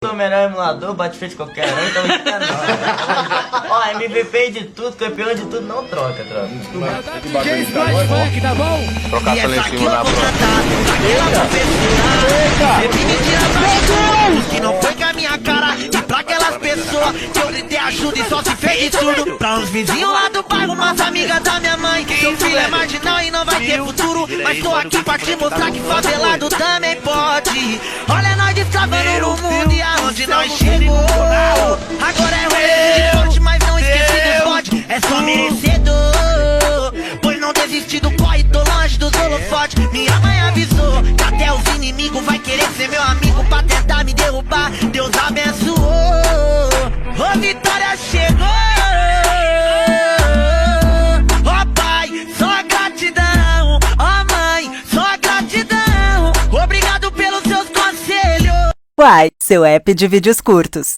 Sou o melhor emulador, bate frente qualquer um, então não é não. Ó, MVP de tudo, campeão de tudo, não troca. James Bond Funk, tá bom? Trocar essa lá em cima na prova. Que não foi com a minha cara. E pra aquelas pessoas que eu gritei ajuda e só se fez de tudo. Pra uns vizinhos lá do bairro, umas amigas da minha mãe. Seu filho é marginal e não vai ter futuro. Mas tô aqui pra te mostrar que favelado também pode. Olha nós destravando no mundo e aonde nós chegou. Agora é ruim de sorte, mas não esqueci dos botes. É só merecedor, pois não desisti do corre, tô longe dos holofotes. Minha mãe avisou que até os inimigos vai querer ser meu amigo pra tentar me derrubar. Deus abençoou, ô vitória chegou. Ó pai, só gratidão. Ó mãe, só gratidão. Obrigado pelos seus conselhos. Uai, seu app de vídeos curtos.